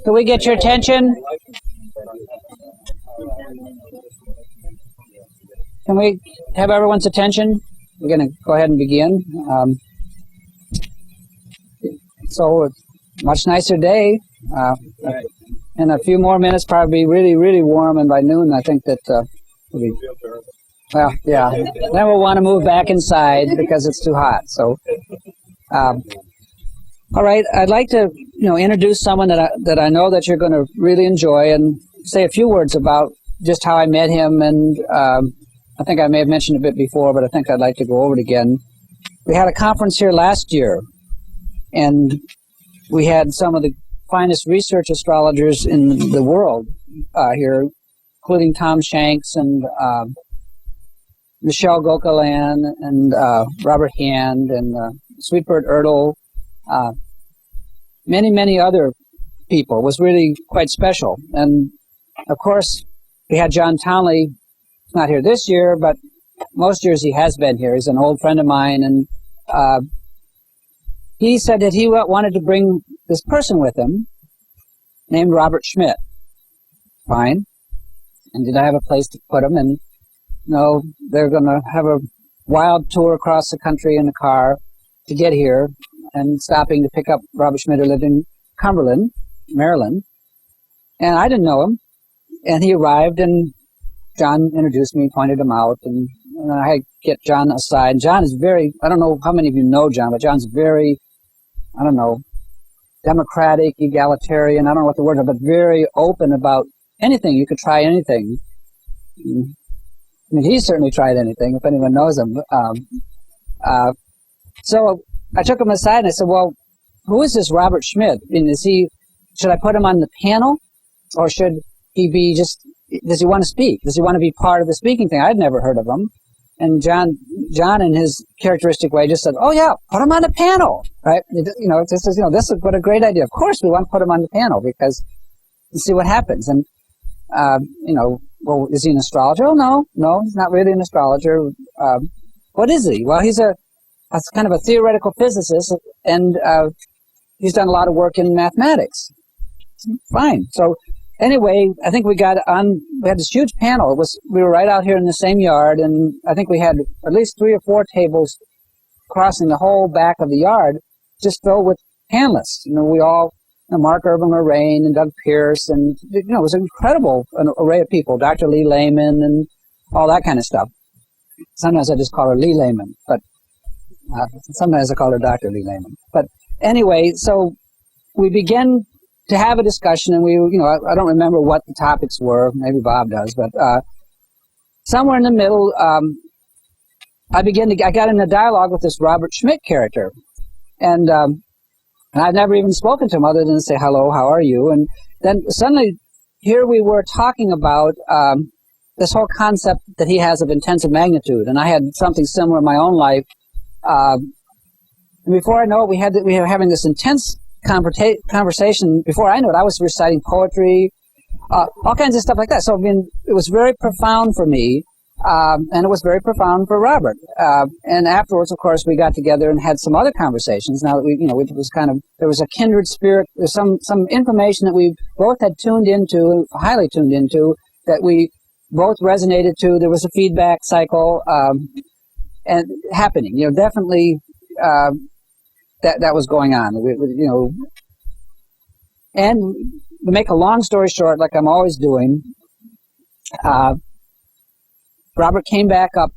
Can we get your attention? Can we have everyone's attention? We're going to go ahead and begin. So, much nicer day. In a few more minutes, probably really, really warm, and by noon, I think that we'll be, well, yeah. Then we'll want to move back inside because it's too hot. So, all right. I'd like to, introduce someone that I know that you're going to really enjoy, and say a few words about just how I met him. And I think I may have mentioned a bit before, but I think I'd like to go over it again. We had a conference here last year, and we had some of the finest research astrologers in the world here, including Tom Shanks and Michelle Gokalan and Robert Hand and Sweetbird Ertl, many, many other people. It was really quite special. And, of course, we had John Townley. He's not here this year, but most years he has been here. He's an old friend of mine, and he said that he wanted to bring this person with him named Robert Schmidt. Fine. And did I have a place to put him? And no, they're going to have a wild tour across the country in a car to get here, and stopping to pick up Robert Schmidt, who lived in Cumberland, Maryland. And I didn't know him. And he arrived, and John introduced me, pointed him out, and I get John aside. John is very, I don't know how many of you know John, but John's very, I don't know, democratic, egalitarian, I don't know what the word is, but very open about anything. You could try anything. I mean, he's certainly tried anything, if anyone knows him. So I took him aside and I said, well, who is this Robert Schmidt? I mean, should I put him on the panel, or should he be does he want to speak? Does he want to be part of the speaking thing? I'd never heard of him. And John in his characteristic way just said, oh yeah, put him on the panel, right? This is what a great idea. Of course we want to put him on the panel because you see what happens. And, well, is he an astrologer? Oh, no, he's not really an astrologer. What is he? Well, he's kind of a theoretical physicist, and he's done a lot of work in mathematics. Fine. So anyway, I think we had this huge panel. We were right out here in the same yard, and I think we had at least 3 or 4 tables crossing the whole back of the yard, just filled with panelists. We all, Mark Urban Lorraine and Doug Pierce, and it was an incredible array of people. Dr. Lee Lehman and all that kind of stuff. Sometimes I just call her Lee Lehman, but sometimes I call her Dr. Lee Lehman. But anyway, so we began to have a discussion, and I don't remember what the topics were. Maybe Bob does, but somewhere in the middle, I got in a dialogue with this Robert Schmidt character, and I'd never even spoken to him other than to say hello, how are you? And then suddenly, here we were talking about this whole concept that he has of intensive magnitude, and I had something similar in my own life. And before I know it, we were having this intense conversation. Before I knew it, I was reciting poetry, all kinds of stuff like that. So, it was very profound for me, and it was very profound for Robert. And afterwards, of course, we got together and had some other conversations. Now that there was a kindred spirit. There's some information that we both had tuned into, highly tuned into, that we both resonated to. There was a feedback cycle, and happening. Definitely. That was going on, and to make a long story short, like I'm always doing, Robert came back up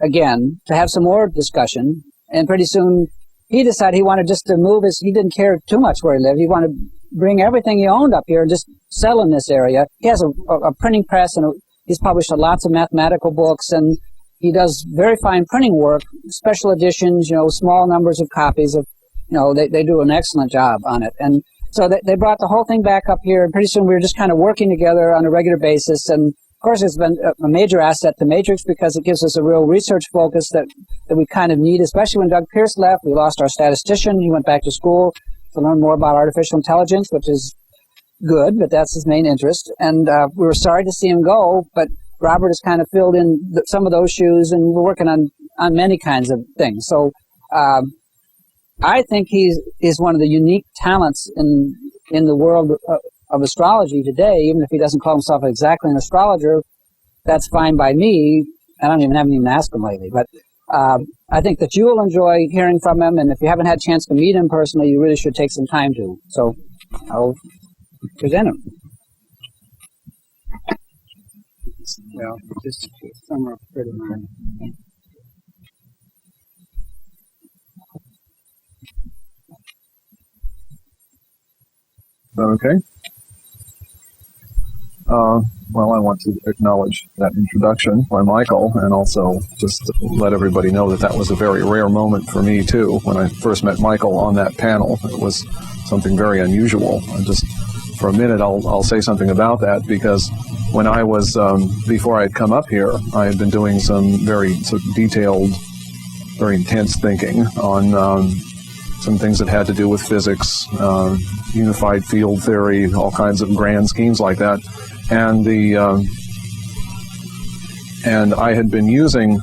again to have some more discussion, and pretty soon he decided he wanted just to move he didn't care too much where he lived. He wanted to bring everything he owned up here and just settle in this area. He has a printing press, and he's published lots of mathematical books, and he does very fine printing work, special editions, small numbers of copies of, they do an excellent job on it. And So they brought the whole thing back up here, and pretty soon we were just kind of working together on a regular basis. And of course, it's been a major asset to Matrix because it gives us a real research focus that we kind of need, especially when Doug Pierce left. We lost our statistician. He went back to school to learn more about artificial intelligence, which is good, but that's his main interest. And we were sorry to see him go, but Robert has kind of filled in some of those shoes, and we're working on many kinds of things. So I think he is one of the unique talents in the world of astrology today. Even if he doesn't call himself exactly an astrologer, that's fine by me. I haven't even asked him lately, but I think that you will enjoy hearing from him, and if you haven't had a chance to meet him personally, you really should take some time to. So I'll present him. Well, just somewhere pretty much. Okay. Well, I want to acknowledge that introduction by Michael, and also just let everybody know that was a very rare moment for me, too. When I first met Michael on that panel, it was something very unusual. And just for a minute, I'll say something about that, because when I was, before I had come up here, I had been doing some very sort of detailed, very intense thinking on some things that had to do with physics, unified field theory, all kinds of grand schemes like that. And and I had been using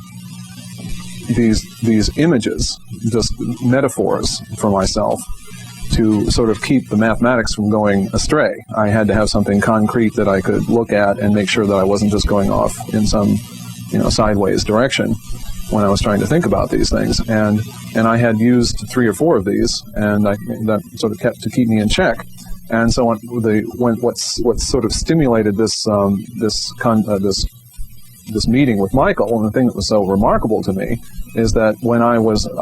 these images, just metaphors for myself, to sort of keep the mathematics from going astray. I had to have something concrete that I could look at and make sure that I wasn't just going off in some, sideways direction when I was trying to think about these things. And I had used 3 or 4 of these, and that sort of kept to keep me in check. And so what sort of stimulated this meeting with Michael, and the thing that was so remarkable to me, is that when I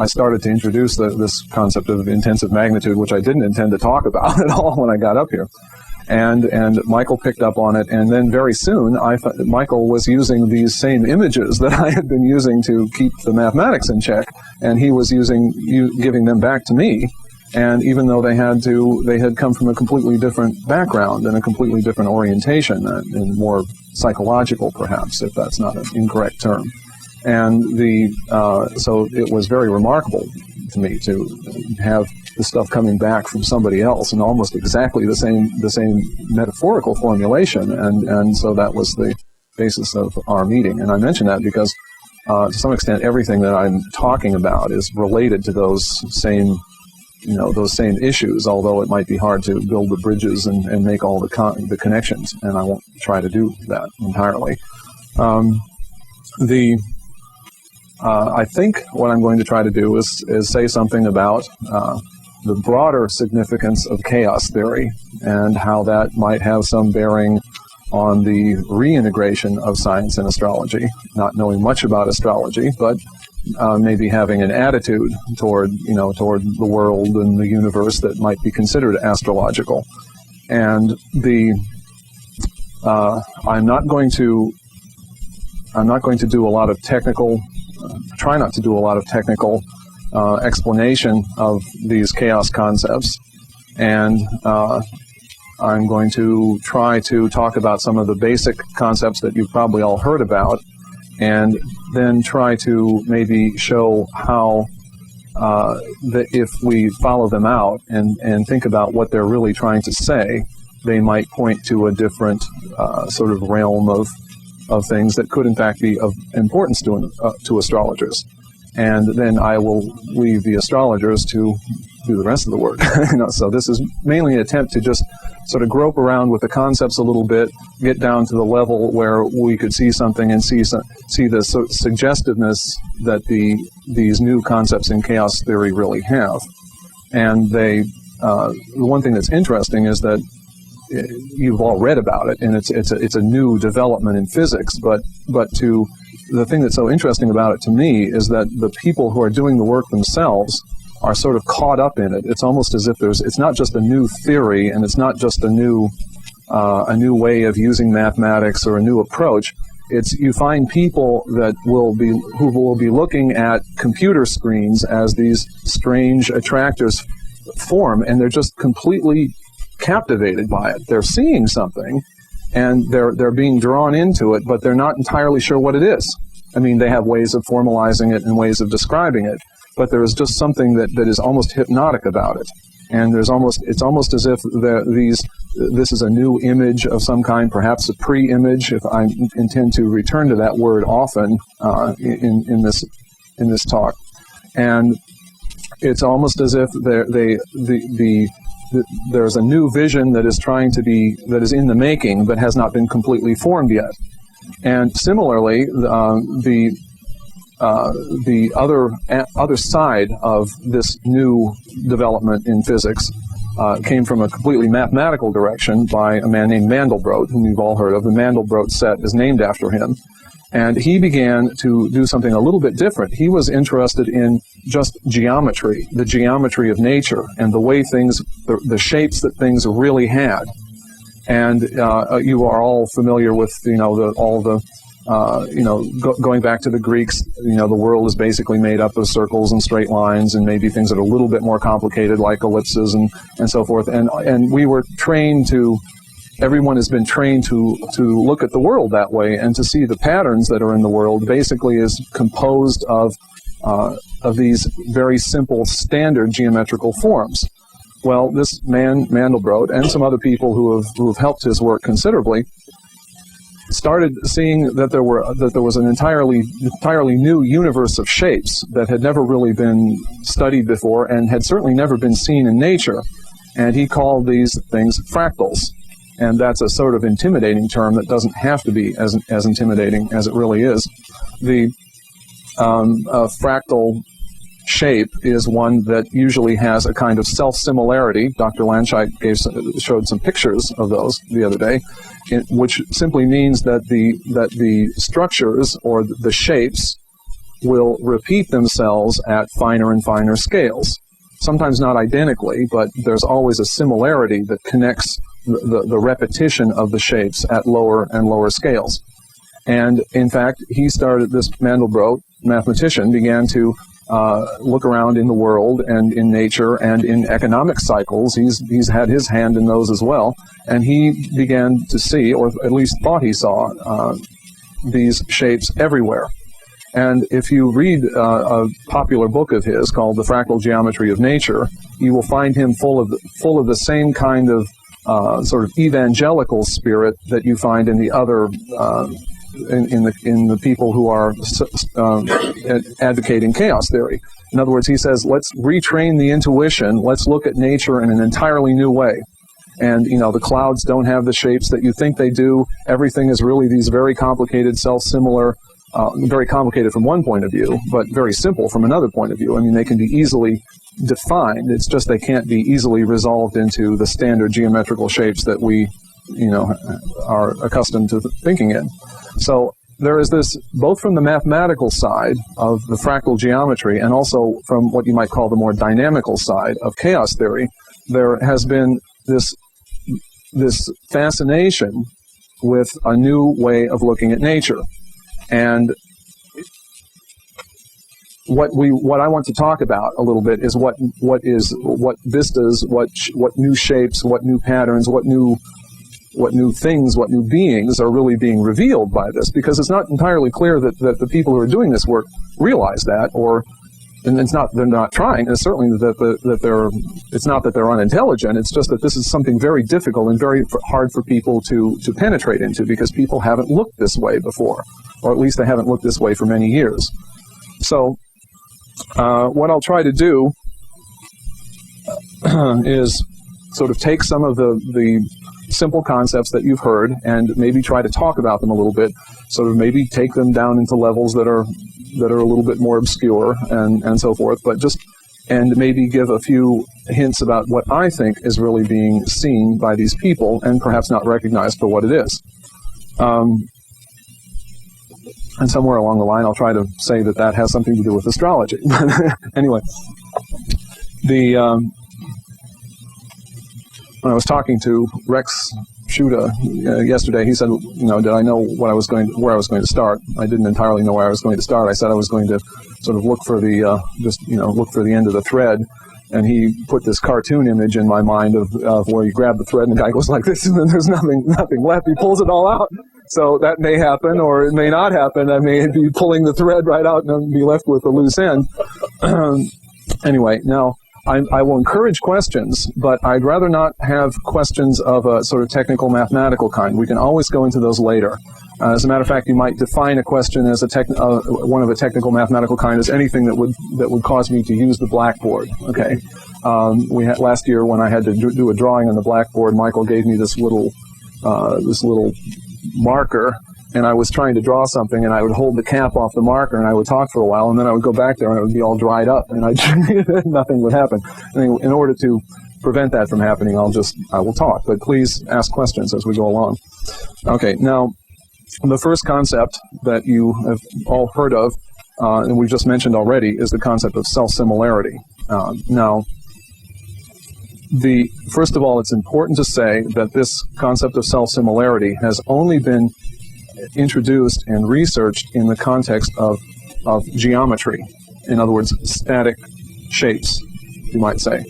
started to introduce this concept of intensive magnitude, which I didn't intend to talk about at all when I got up here, and Michael picked up on it, and then very soon I thought that Michael was using these same images that I had been using to keep the mathematics in check, and he was giving them back to me. And even though they had come from a completely different background and a completely different orientation, and more psychological, perhaps, if that's not an incorrect term. And so it was very remarkable to me to have the stuff coming back from somebody else in almost exactly the same metaphorical formulation. And so that was the basis of our meeting. And I mention that because to some extent everything that I'm talking about is related to those same issues, although it might be hard to build the bridges and make all the connections, and I won't try to do that entirely. I think what I'm going to try to do is say something about the broader significance of chaos theory and how that might have some bearing on the reintegration of science and astrology, not knowing much about astrology, but maybe having an attitude toward the world and the universe that might be considered astrological. And I'm not going to do a lot of technical, try not to do a lot of technical explanation of these chaos concepts, and I'm going to try to talk about some of the basic concepts that you've probably all heard about, and then try to maybe show how that if we follow them out and think about what they're really trying to say, they might point to a different sort of realm of things that could in fact be of importance to astrologers. And then I will leave the astrologers to do the rest of the work. So this is mainly an attempt to just sort of grope around with the concepts a little bit, get down to the level where we could see something and see the suggestiveness that these new concepts in chaos theory really have. And the one thing that's interesting is that you've all read about it, and it's a new development in physics. But the thing that's so interesting about it to me is that the people who are doing the work themselves are sort of caught up in it. It's almost as if it's not just a new theory, and it's not just a new way of using mathematics or a new approach. You find people who will be looking at computer screens as these strange attractors form, and they're just completely captivated by it. They're seeing something, and they're being drawn into it, but they're not entirely sure what it is. I mean, they have ways of formalizing it and ways of describing it, but there is just something that is almost hypnotic about it. And it's almost as if this is a new image of some kind, perhaps a pre-image, if I intend to return to that word often in this talk. And it's almost as if there's a new vision that is in the making, but has not been completely formed yet. And similarly, the other side of this new development in physics came from a completely mathematical direction by a man named Mandelbrot, whom you've all heard of. The Mandelbrot set is named after him. And he began to do something a little bit different. He was interested in just geometry, the geometry of nature, and the way things, the shapes that things really had. And you are all familiar with, going back to the Greeks, the world is basically made up of circles and straight lines and maybe things that are a little bit more complicated like ellipses and so forth. And we were trained to, everyone has been trained to look at the world that way and to see the patterns that are in the world basically is composed of these very simple standard geometrical forms. Well, this man, Mandelbrot, and some other people who have helped his work considerably, started seeing that there was an entirely new universe of shapes that had never really been studied before and had certainly never been seen in nature. And he called these things fractals. And that's a sort of intimidating term that doesn't have to be as intimidating as it really is. The fractal shape is one that usually has a kind of self-similarity. Dr. Landscheid showed some pictures of those the other day, which simply means that the structures or the shapes will repeat themselves at finer and finer scales. Sometimes not identically, but there's always a similarity that connects the repetition of the shapes at lower and lower scales. And in fact, this Mandelbrot, mathematician, began to look around in the world and in nature and in economic cycles. He's had his hand in those as well. And he began to see, or at least thought he saw, these shapes everywhere. And if you read a popular book of his called The Fractal Geometry of Nature, you will find him full of the same kind of sort of evangelical spirit that you find in the other in the people who are advocating chaos theory. In other words, he says, let's retrain the intuition. Let's look at nature in an entirely new way. And the clouds don't have the shapes that you think they do. Everything is really these very complicated, self-similar. Very complicated from one point of view, but very simple from another point of view. I mean, they can be easily defined. It's just they can't be easily resolved into the standard geometrical shapes that we, are accustomed to thinking in. So there is this, both from the mathematical side of the fractal geometry and also from what you might call the more dynamical side of chaos theory, there has been this fascination with a new way of looking at nature. And what I want to talk about a little bit is what vistas, what new shapes, what new patterns, what new things, what new beings are really being revealed by this, because it's not entirely clear that the people who are doing this work realize that, and it's not they're not trying. It's certainly it's not that they're unintelligent. It's just that this is something very difficult and very hard for people to penetrate into, because people haven't looked this way before, or at least they haven't looked this way for many years. So what I'll try to do is sort of take some of the simple concepts that you've heard and maybe try to talk about them a little bit, sort of maybe take them down into levels that are a little bit more obscure and so forth, and maybe give a few hints about what I think is really being seen by these people and perhaps not recognized for what it is. And somewhere along the line, I'll try to say that has something to do with astrology. Anyway, when I was talking to Rex Shuda yesterday, he said, did I know where I was going to start? I didn't entirely know where I was going to start. I said I was going to sort of look for the end of the thread, And he put this cartoon image in my mind of where you grab the thread and the guy goes like this, and then there's nothing left. He pulls it all out. So that may happen, or it may not happen. I may be pulling the thread right out and be left with a loose end. Anyway, now I will encourage questions, but I'd rather not have questions of a sort of technical mathematical kind. We can always go into those later. As a matter of fact, you might define a question as one of a technical mathematical kind as anything that would cause me to use the blackboard. Okay, we had last year when I had to do a drawing on the blackboard. Michael gave me this little marker, and I was trying to draw something, and I would hold the cap off the marker, and I would talk for a while, and then I would go back there, and it would be all dried up, and nothing would happen. And in order to prevent that from happening, I will talk, but please ask questions as we go along. Okay, now. The first concept that you have all heard of, and we've just mentioned already, is the concept of self-similarity. Now, first of all, it's important to say that this concept of self-similarity has only been introduced and researched in the context of geometry. In other words, static shapes, you might say.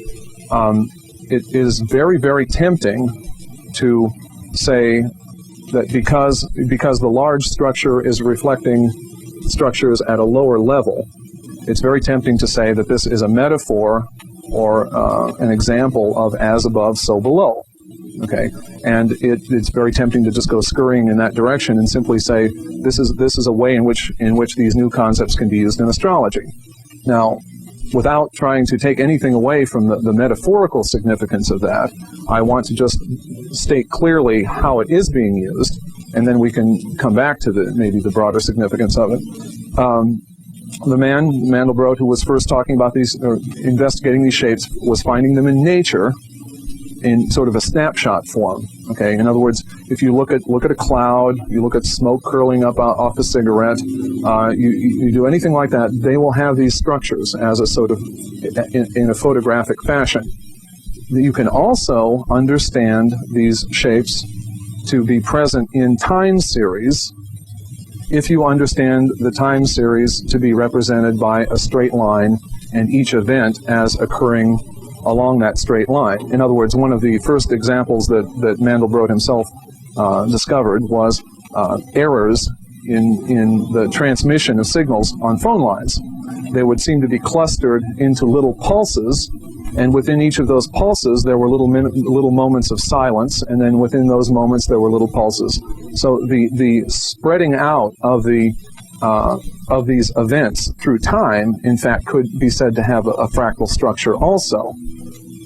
It is very, very tempting to say that because the large structure is reflecting structures at a lower level, it's very tempting to say that this is a metaphor or an example of as above, so below. Okay, and it's very tempting to just go scurrying in that direction and simply say this is a way in which these new concepts can be used in astrology. Now, without trying to take anything away from the metaphorical significance of that, I want to just state clearly how it is being used, and then we can come back to maybe the broader significance of it. The man, Mandelbrot, who was first talking about these, or investigating these shapes, was finding them in nature in sort of a snapshot form. Okay, in other words, if you look at a cloud, you look at smoke curling up off a cigarette, you do anything like that, they will have these structures as a sort of in a photographic fashion. You can also understand these shapes to be present in time series if you understand the time series to be represented by a straight line and each event as occurring along that straight line. In other words, one of the first examples that Mandelbrot himself discovered was errors in the transmission of signals on phone lines. They would seem to be clustered into little pulses, and within each of those pulses there were little moments of silence, and then within those moments there were little pulses. So the spreading out of these events through time, in fact, could be said to have a fractal structure also.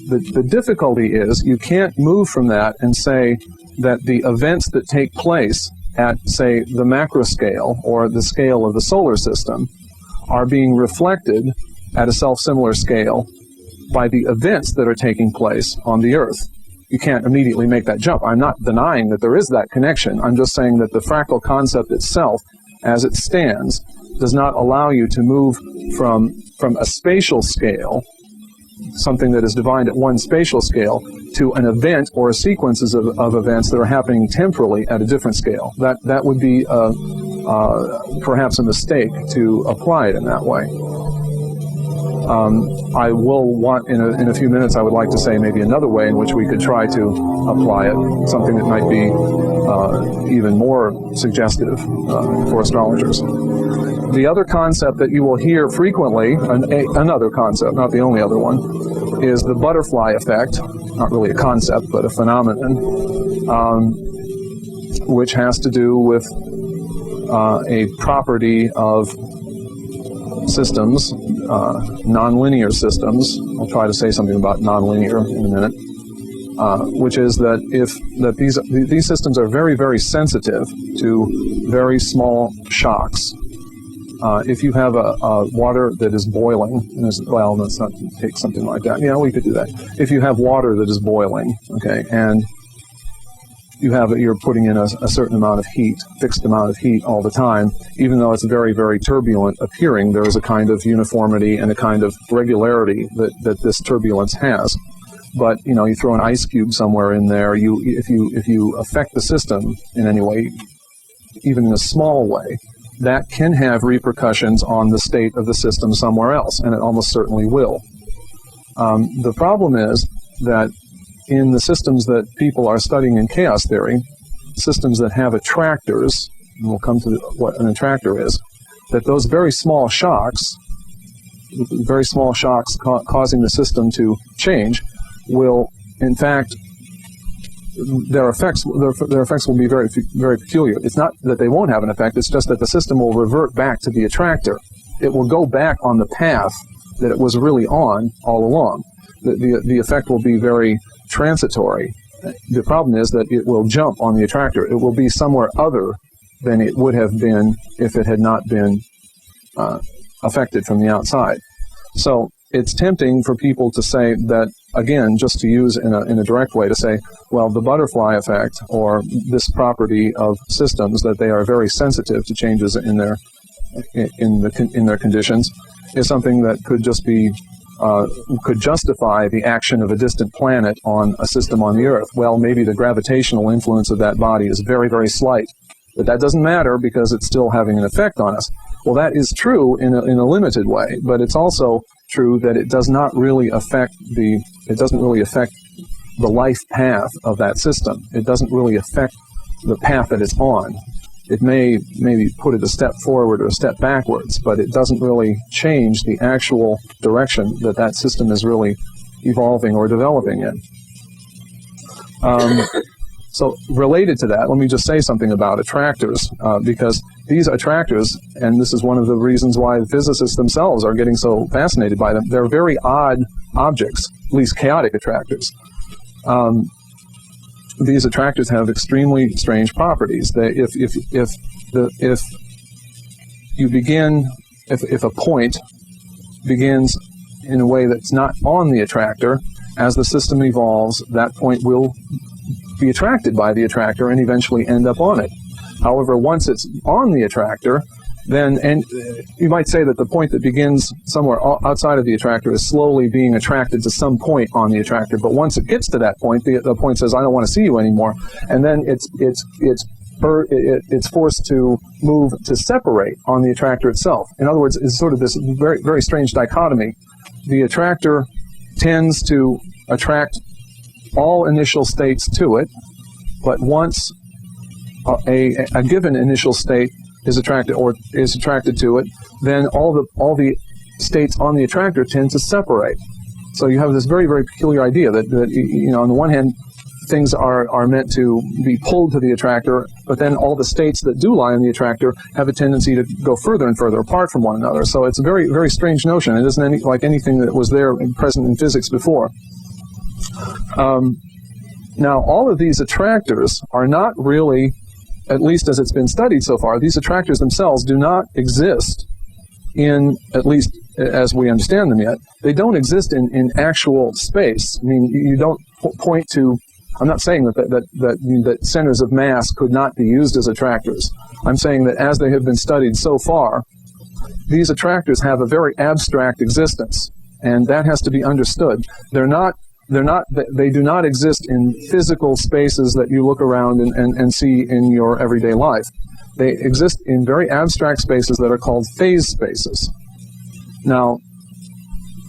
The difficulty is you can't move from that and say that the events that take place at, say, the macro scale or the scale of the solar system are being reflected at a self-similar scale by the events that are taking place on the Earth. You can't immediately make that jump. I'm not denying that there is that connection. I'm just saying that the fractal concept itself, as it stands, does not allow you to move from a spatial scale, something that is defined at one spatial scale, to an event or sequences of events that are happening temporally at a different scale. That would be perhaps a mistake to apply it in that way. I will want, in a few minutes, I would like to say maybe another way in which we could try to apply it, something that might be even more suggestive for astrologers. The other concept that you will hear frequently, another concept, not the only other one, is the butterfly effect. Not really a concept, but a phenomenon, which has to do with a property of systems, nonlinear systems. I'll try to say something about nonlinear in a minute, which is that these systems are very, very sensitive to very small shocks. If you have a water that is boiling, well, let's not take something like that. Yeah, we could do that. If you have water that is boiling, okay, and you're putting in a certain amount of heat, fixed amount of heat all the time, even though it's very, very turbulent appearing, there is a kind of uniformity and a kind of regularity that this turbulence has. But you throw an ice cube somewhere in there, if you affect the system in any way, even in a small way, that can have repercussions on the state of the system somewhere else, and it almost certainly will. The problem is that in the systems that people are studying in chaos theory, systems that have attractors, and we'll come to what an attractor is, that those very small shocks causing the system to change will, in fact, their effects will be very, very peculiar. It's not that they won't have an effect, it's just that the system will revert back to the attractor. It will go back on the path that it was really on all along. The effect will be very transitory. The problem is that it will jump on the attractor. It will be somewhere other than it would have been if it had not been affected from the outside. So it's tempting for people to say that, again, just to use in a direct way, to say, well, the butterfly effect, or this property of systems, that they are very sensitive to changes in their conditions, is something that could just be could justify the action of a distant planet on a system on the Earth. Well, maybe the gravitational influence of that body is very, very slight, but that doesn't matter because it's still having an effect on us. Well, that is true in a limited way, but it's also true that it does not really affect the life path of that system. It doesn't really affect the path that it's on. It may maybe put it a step forward or a step backwards, but it doesn't really change the actual direction that system is really evolving or developing in. So related to that, let me just say something about attractors, because these attractors, and this is one of the reasons why the physicists themselves are getting so fascinated by them, they're very odd objects, at least chaotic attractors. These attractors have extremely strange properties. If a point begins in a way that's not on the attractor, as the system evolves, that point will be attracted by the attractor and eventually end up on it. However, once it's on the attractor, and you might say that the point that begins somewhere outside of the attractor is slowly being attracted to some point on the attractor. But once it gets to that point, the point says, "I don't want to see you anymore," and then it's forced to move to separate on the attractor itself. In other words, it's sort of this very, very strange dichotomy. The attractor tends to attract all initial states to it, but once a given initial state is attracted to it, then all the states on the attractor tend to separate. So you have this very, very peculiar idea that on the one hand, things are meant to be pulled to the attractor, but then all the states that do lie on the attractor have a tendency to go further and further apart from one another. So it's a very, very strange notion. It isn't like anything that was there present in physics before. Now, all of these attractors are not really, at least as it's been studied so far, these attractors themselves do not exist in, at least as we understand them yet, they don't exist in actual space. I mean, you don't point to, I'm not saying that centers of mass could not be used as attractors. I'm saying that as they have been studied so far, these attractors have a very abstract existence, and that has to be understood. They do not exist in physical spaces that you look around and see in your everyday life. They exist in very abstract spaces that are called phase spaces. Now,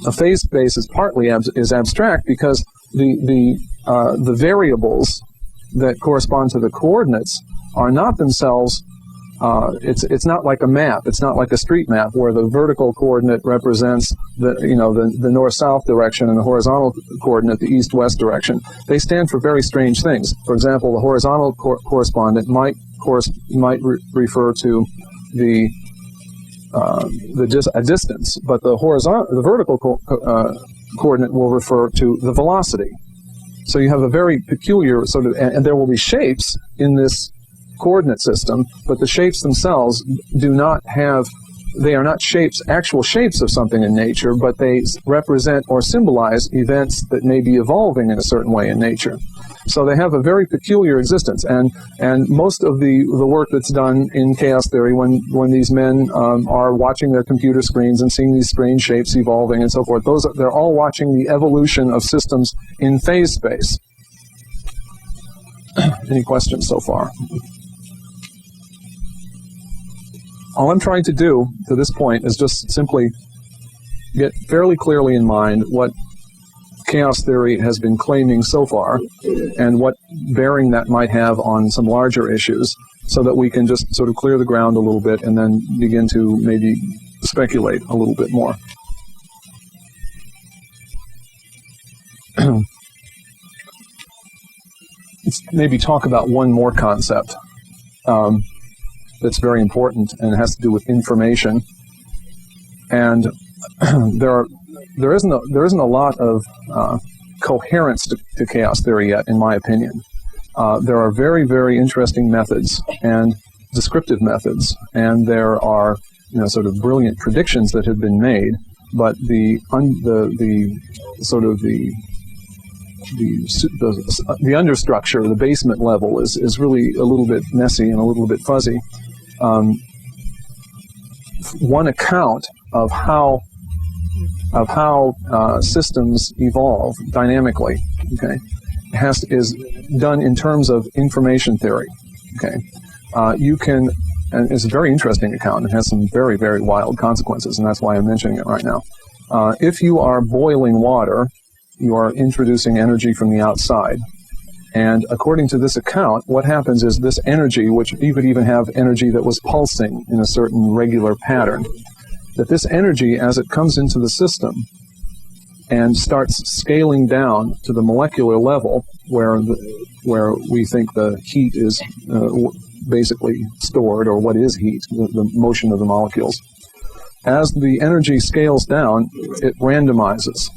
a phase space is partly abstract because the variables that correspond to the coordinates are not themselves. It's not like a map. It's not like a street map where the vertical coordinate represents the north-south direction and the horizontal coordinate the east-west direction. They stand for very strange things. For example, the horizontal correspondent might refer to a distance, but the vertical coordinate will refer to the velocity. So you have a very peculiar sort of, and there will be shapes in this coordinate system, but the shapes themselves they are not actual shapes of something in nature, but they represent or symbolize events that may be evolving in a certain way in nature. So they have a very peculiar existence, and most of the work that's done in chaos theory, when these men are watching their computer screens and seeing these strange shapes evolving and so forth, they're all watching the evolution of systems in phase space. Any questions so far? All I'm trying to do to this point is just simply get fairly clearly in mind what chaos theory has been claiming so far, and what bearing that might have on some larger issues, so that we can just sort of clear the ground a little bit and then begin to maybe speculate a little bit more. Let's maybe talk about one more concept that's very important, and it has to do with information. And there isn't a lot of coherence to chaos theory yet, in my opinion. There are very, very interesting methods and descriptive methods, and there are sort of brilliant predictions that have been made. But the understructure, the basement level, is really a little bit messy and a little bit fuzzy. One account of how systems evolve dynamically, okay, is done in terms of information theory. Okay, you can, and it's a very interesting account. It has some very, very wild consequences, and that's why I'm mentioning it right now. If you are boiling water, you are introducing energy from the outside. And according to this account, what happens is this energy, which you could even have energy that was pulsing in a certain regular pattern, that this energy, as it comes into the system and starts scaling down to the molecular level, where we think the heat is basically stored, or what is heat, the motion of the molecules. As the energy scales down, it randomizes.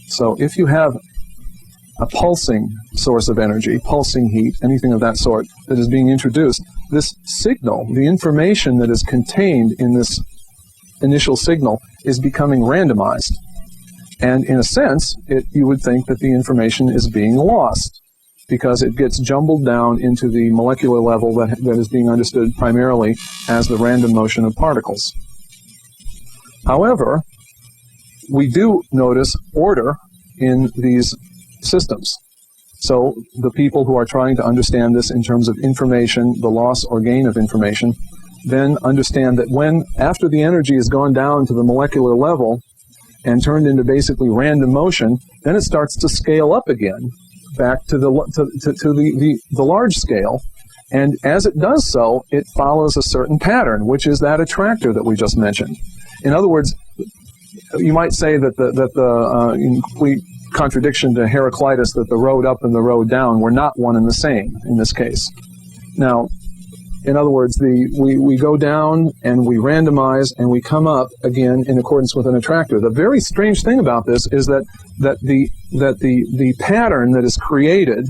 So if you have a pulsing source of energy, pulsing heat, anything of that sort that is being introduced, this signal, the information that is contained in this initial signal, is becoming randomized. And in a sense, you would think that the information is being lost, because it gets jumbled down into the molecular level that is being understood primarily as the random motion of particles. However, we do notice order in these systems. So the people who are trying to understand this in terms of information, the loss or gain of information, then understand that after the energy has gone down to the molecular level and turned into basically random motion, then it starts to scale up again, back to the large scale. And as it does so, it follows a certain pattern, which is that attractor that we just mentioned. In other words, you might say that in complete contradiction to Heraclitus, that the road up and the road down were not one and the same in this case. Now, in other words, we go down and we randomize and we come up again in accordance with an attractor. The very strange thing about this is that the pattern that is created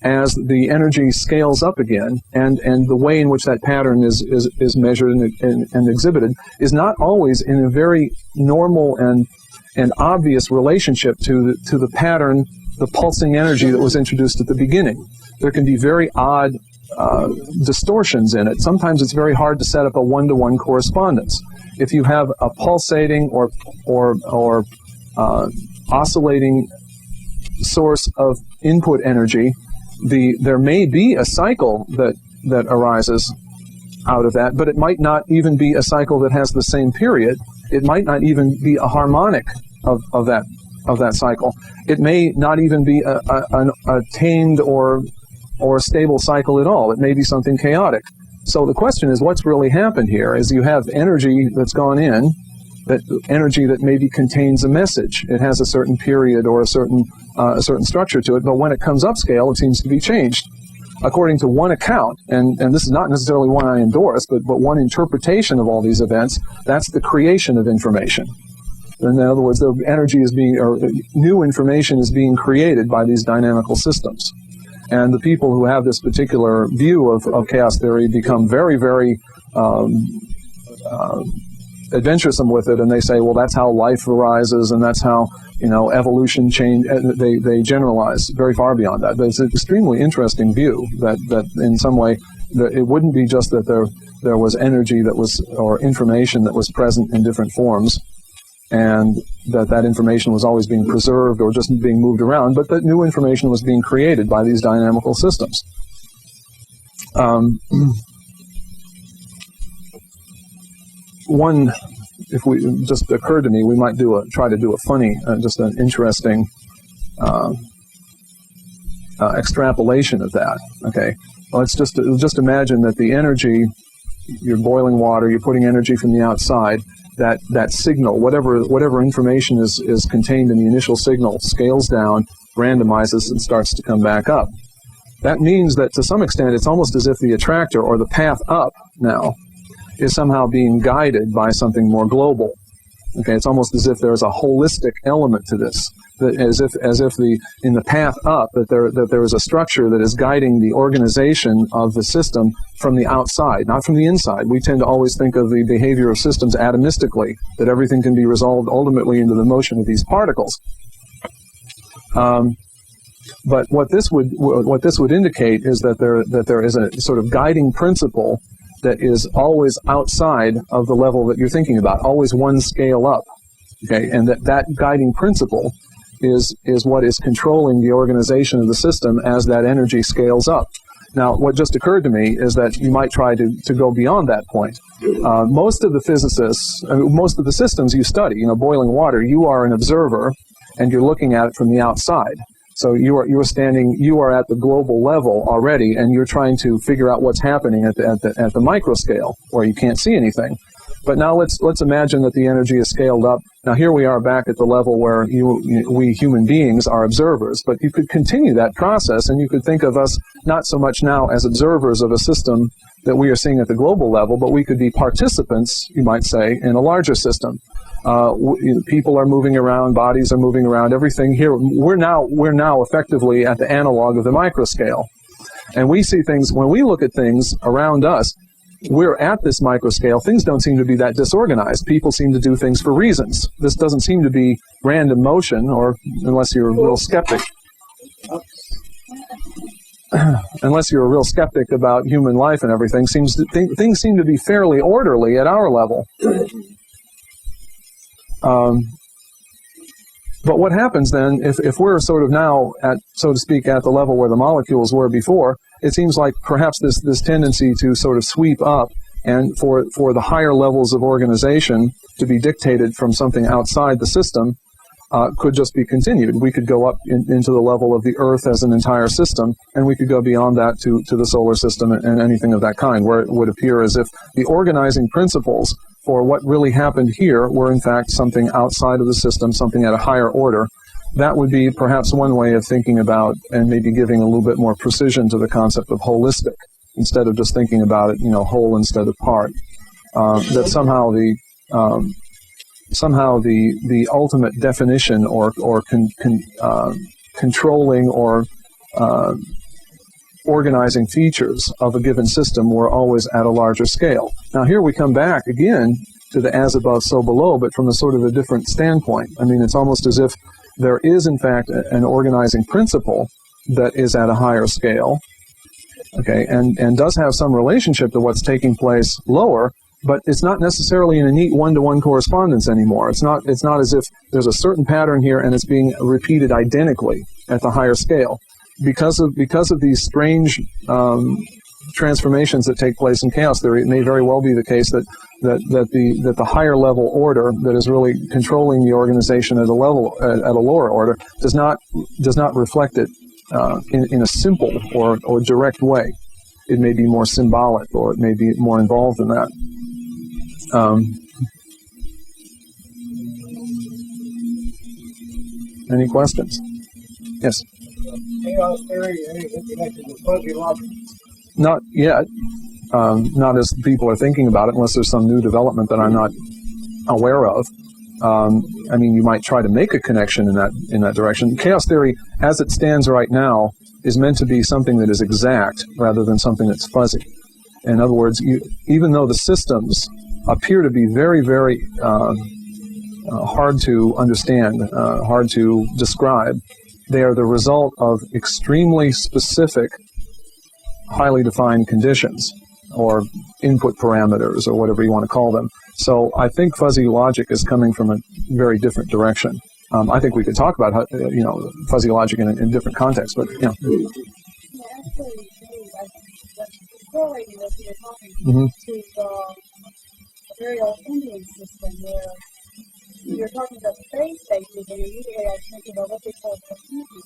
as the energy scales up again, and the way in which that pattern is measured and exhibited, is not always in a very normal and obvious relationship to the pattern, the pulsing energy that was introduced at the beginning. There can be very odd distortions in it. Sometimes it's very hard to set up a one-to-one correspondence. If you have a pulsating or oscillating source of input energy, there may be a cycle that arises out of that, but it might not even be a cycle that has the same period. It might not even be a harmonic of that cycle. It may not even be a tamed or stable cycle at all. It may be something chaotic. So the question is, what's really happened here is you have energy that's gone in, that energy that maybe contains a message. It has a certain period or a certain structure to it, but when it comes upscale, it seems to be changed. According to one account, and this is not necessarily one I endorse, but one interpretation of all these events, that's the creation of information. In other words, the energy is new information is being created by these dynamical systems. And the people who have this particular view of chaos theory become very, very adventuresome with it, and they say, well, that's how life arises, and that's how evolution change. They generalize very far beyond that. But it's an extremely interesting view that in some way that it wouldn't be just that there was energy or information that was present in different forms, and that information was always being preserved or just being moved around, but that new information was being created by these dynamical systems. If we just occurred to me, we might try to do a funny, just an interesting extrapolation of that. Okay, let's just imagine that the energy, you're boiling water, you're putting energy from the outside. That signal, whatever information is contained in the initial signal, scales down, randomizes, and starts to come back up. That means that to some extent, it's almost as if the attractor or the path up now is somehow being guided by something more global. Okay, it's almost as if there's a holistic element to this. That as if in the path up that there is a structure that is guiding the organization of the system from the outside, not from the inside. We tend to always think of the behavior of systems atomistically, that everything can be resolved ultimately into the motion of these particles. But what this would indicate is that there is a sort of guiding principle that is always outside of the level that you're thinking about, always one scale up. Okay, and that guiding principle is what is controlling the organization of the system as that energy scales up. Now, what just occurred to me is that you might try to go beyond that point. Most of the physicists, most of the systems you study, boiling water, you are an observer, and you're looking at it from the outside. So you are at the global level already, and you're trying to figure out what's happening at the micro scale, where you can't see anything. But now let's imagine that the energy is scaled up. Now here we are back at the level where we human beings are observers, but you could continue that process, and you could think of us not so much now as observers of a system that we are seeing at the global level, but we could be participants, you might say, in a larger system. People are moving around, bodies are moving around, everything here. We're now effectively at the analog of the microscale. And we see things, when we look at things around us, we're at this microscale. Things don't seem to be that disorganized. People seem to do things for reasons. This doesn't seem to be random motion, or unless you're a real skeptic. Unless you're a real skeptic about human life and everything, things seem to be fairly orderly at our level. But what happens then, if we're sort of now at, so to speak, at the level where the molecules were before, it seems like perhaps this tendency to sort of sweep up and for the higher levels of organization to be dictated from something outside the system could just be continued. We could go up into the level of the Earth as an entire system, and we could go beyond that to the solar system and anything of that kind, where it would appear as if the organizing principles for what really happened here were in fact something outside of the system, something at a higher order. That would be perhaps one way of thinking about and maybe giving a little bit more precision to the concept of holistic, instead of just thinking about it, whole instead of part. That somehow the ultimate definition or controlling or organizing features of a given system were always at a larger scale. Now here we come back again to the as above, so below, but from a sort of a different standpoint. I mean, it's almost as if there is in fact an organizing principle that is at a higher scale, okay, and does have some relationship to what's taking place lower, but it's not necessarily in a neat one-to-one correspondence anymore. It's not as if there's a certain pattern here and it's being repeated identically at the higher scale. Because of these strange transformations that take place in chaos theory, it may very well be the case that the higher level order that is really controlling the organization at a lower order does not reflect it in a simple or direct way. It may be more symbolic, or it may be more involved in that. Any questions? Yes. Chaos theory, anything connected with fuzzy logic? Not yet. Not as people are thinking about it, unless there's some new development that I'm not aware of. I mean, you might try to make a connection in that direction. Chaos theory, as it stands right now, is meant to be something that is exact rather than something that's fuzzy. In other words, even though the systems appear to be very, very hard to understand, hard to describe, they are the result of extremely specific, highly defined conditions, or input parameters, or whatever you want to call them. So I think fuzzy logic is coming from a very different direction. I think we could talk about fuzzy logic in different contexts, but Yeah, actually, correlating what you're talking to the very old Indian system where you're talking about space station, and immediately I was thinking about what they call computers,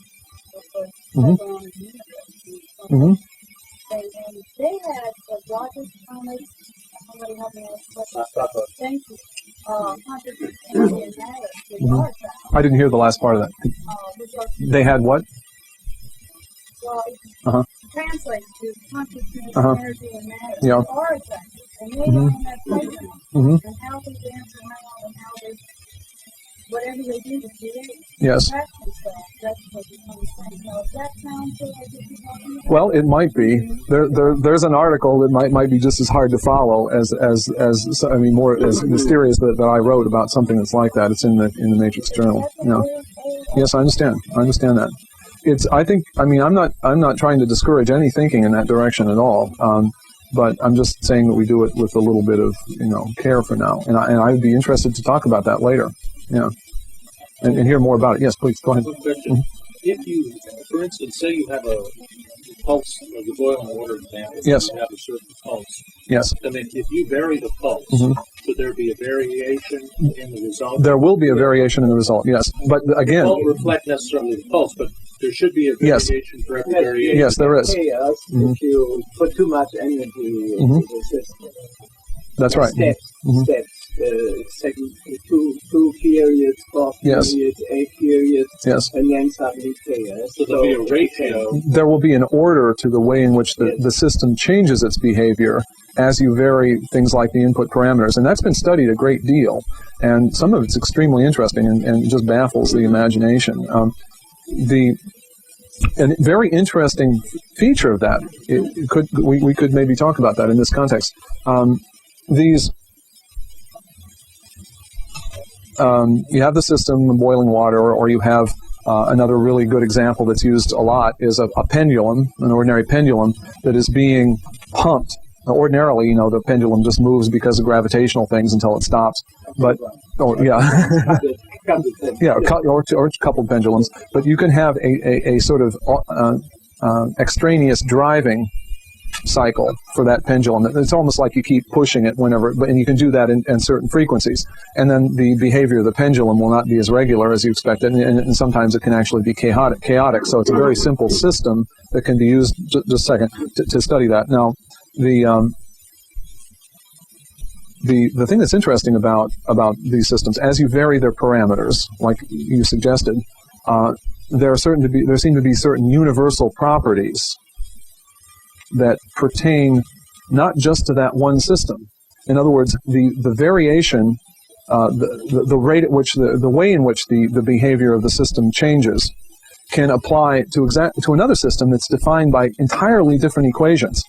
Mhm. around the universe. Mhm. And they had Roger Schmidt, somebody help me out. Thank you. Consciousness, energy, and matter, which Mhm. are found. I didn't hear the last part of that. Which are, They had what? well, Uh-huh. it translates to consciousness, Uh-huh. energy, and matter. Yeah. Which are effective. And they Mhm. are in that program. Mhm. And how they dance around and how they, whatever they do to create. Yes. That's what becomes things. Now, does that sound so like what you're talking about? Well, it might be. There's an article that might be just as hard to follow as I mean, more as mysterious that I wrote about something that's like that. It's in the Matrix Journal. Yeah. Yes, I understand. I understand that. I'm not trying to discourage any thinking in that direction at all. But I'm just saying that we do it with a little bit of care for now, and I'd be interested to talk about that later. Yeah. And hear more about it. Yes, please go ahead. Quick question. If you, for instance, say you have a pulse, like the boiling water example, Yes. you have a certain pulse. Yes. I mean, if you vary the pulse, should there be a variation in the result? There will be a variation in the result, yes. But again, it won't reflect necessarily the pulse, but there should be a Yes. variation for every variation. yes, there is. Chaos if you put too much energy into the system. That's right. Steps. Second, two periods, 4 Yes. periods, 8 periods, Yes. and then suddenly chaos. So there'll be a ratio. There will be an order to the way in which the system changes its behavior as you vary things like the input parameters. And that's been studied a great deal. And some of it's extremely interesting and just baffles the imagination. A very interesting feature of that, we could maybe talk about that in this context. You have the system, boiling water, or you have another really good example that's used a lot is a pendulum, an ordinary pendulum that is being pumped. Now, ordinarily, the pendulum just moves because of gravitational things until it stops. But, yeah, or coupled pendulums. But you can have a sort of extraneous driving cycle for that pendulum. It's almost like you keep pushing it and you can do that in certain frequencies. And then the behavior of the pendulum will not be as regular as you expect, and sometimes it can actually be chaotic. So it's a very simple system that can be used, just a second, to study that. Now, the thing that's interesting about these systems, as you vary their parameters, like you suggested, there seem to be certain universal properties that pertain not just to that one system. In other words, the variation, the rate at which the way in which the behavior of the system changes can apply to another system that's defined by entirely different equations.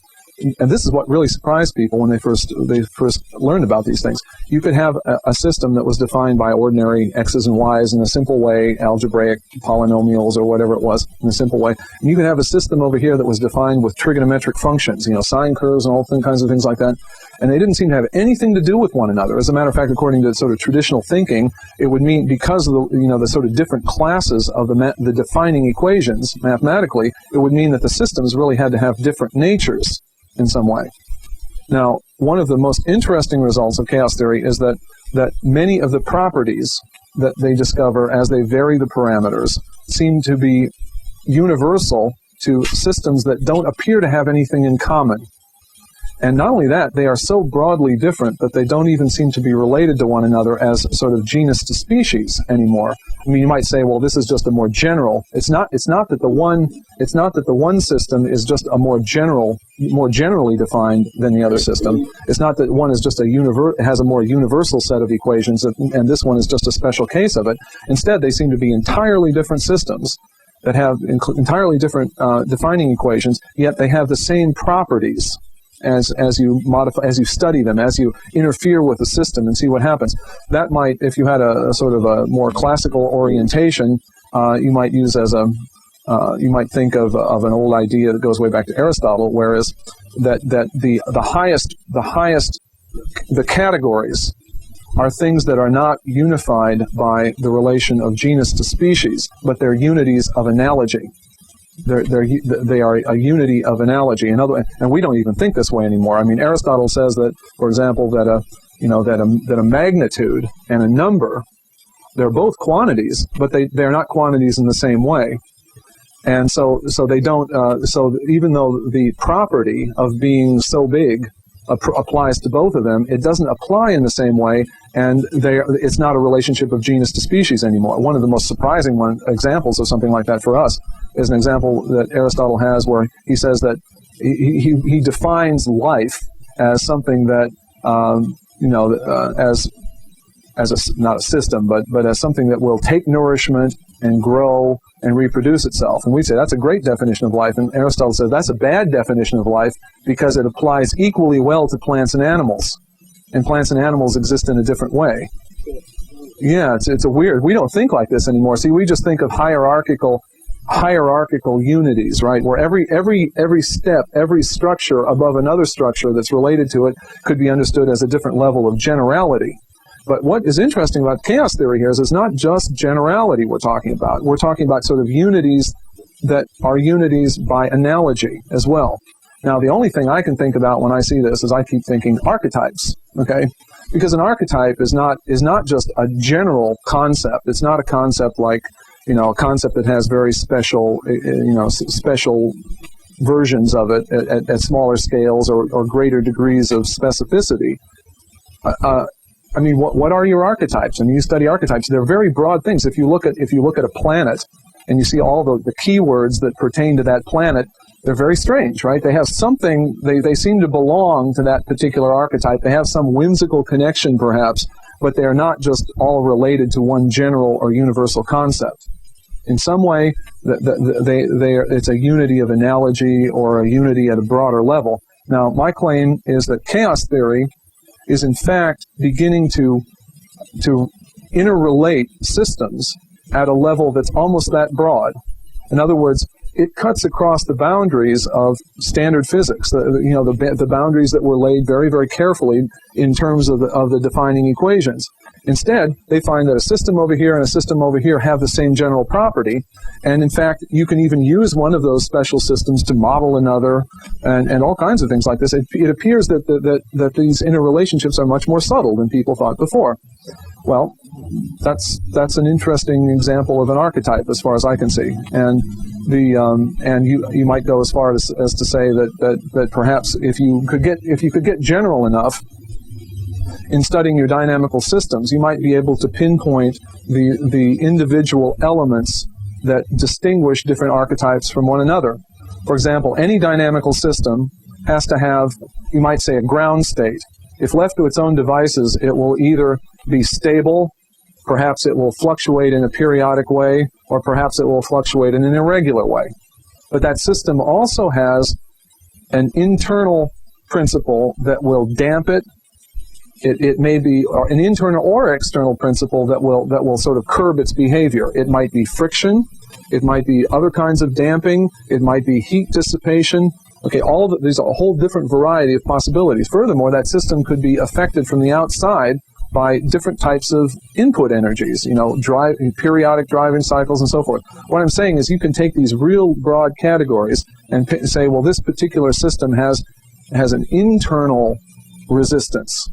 And this is what really surprised people when they first learned about these things. You could have a system that was defined by ordinary x's and y's in a simple way, algebraic polynomials or whatever it was in a simple way. And you could have a system over here that was defined with trigonometric functions, sine curves and all kinds of things like that. And they didn't seem to have anything to do with one another. As a matter of fact, according to sort of traditional thinking, it would mean because of the sort of different classes of the defining equations mathematically, it would mean that the systems really had to have different natures in some way. Now, one of the most interesting results of chaos theory is that many of the properties that they discover as they vary the parameters seem to be universal to systems that don't appear to have anything in common. And not only that, they are so broadly different that they don't even seem to be related to one another as sort of genus to species anymore. I mean, you might say, well, this is just a more general. It's not that the one system is just a more generally defined than the other system. It's not that one is just has a more universal set of equations, and this one is just a special case of it. Instead, they seem to be entirely different systems that have entirely different defining equations, yet they have the same properties as you modify, as you study them, as you interfere with the system and see what happens. That might, if you had a sort of a more classical orientation, you might use you might think of an old idea that goes way back to Aristotle, whereas that the categories are things that are not unified by the relation of genus to species, but they're unities of analogy. They are a unity of analogy. And we don't even think this way anymore. I mean, Aristotle says that, for example, that a magnitude and a number They're both quantities, but they're not quantities in the same way. And so they don't, so even though the property of being so big applies to both of them, it doesn't apply in the same way, and it's not a relationship of genus to species anymore. One of the most surprising examples of something like that for us is an example that Aristotle has where he says that he defines life as something that, not a system, but as something that will take nourishment and grow and reproduce itself. And we say that's a great definition of life, and Aristotle says that's a bad definition of life because it applies equally well to plants and animals. And plants and animals exist in a different way. Yeah, it's a weird, we don't think like this anymore. See, we just think of hierarchical unities, right? Where every step, every structure above another structure that's related to it could be understood as a different level of generality. But what is interesting about chaos theory here is it's not just generality we're talking about. We're talking about sort of unities that are unities by analogy as well. Now, the only thing I can think about when I see this is I keep thinking archetypes, okay? Because an archetype is not just a general concept. It's not a concept like, a concept that has very special, special versions of it at smaller scales or greater degrees of specificity. What are your archetypes? I mean, you study archetypes. They're very broad things. If you look at a planet and you see all the keywords that pertain to that planet, they're very strange, right? They have something, they seem to belong to that particular archetype. They have some whimsical connection, perhaps, but they're not just all related to one general or universal concept. In some way, it's a unity of analogy or a unity at a broader level. Now, my claim is that chaos theory is in fact beginning to interrelate systems at a level that's almost that broad. In other words, it cuts across the boundaries of standard physics, the boundaries that were laid very, very carefully in terms of the defining equations. Instead, they find that a system over here and a system over here have the same general property, and in fact, you can even use one of those special systems to model another, and all kinds of things like this. It appears that these interrelationships are much more subtle than people thought before. Well, that's an interesting example of an archetype as far as I can see, and you might go as far as to say that perhaps if you could get general enough in studying your dynamical systems, you might be able to pinpoint the individual elements that distinguish different archetypes from one another. For example, any dynamical system has to have, you might say, a ground state. If left to its own devices, it will either be stable, perhaps it will fluctuate in a periodic way, or perhaps it will fluctuate in an irregular way. But that system also has an internal principle that will damp it. It may be an internal or external principle that will sort of curb its behavior. It might be friction. It might be other kinds of damping. It might be heat dissipation. Okay, there's a whole different variety of possibilities. Furthermore, that system could be affected from the outside by different types of input energies, periodic driving cycles and so forth. What I'm saying is you can take these real broad categories and say, well, this particular system has an internal resistance.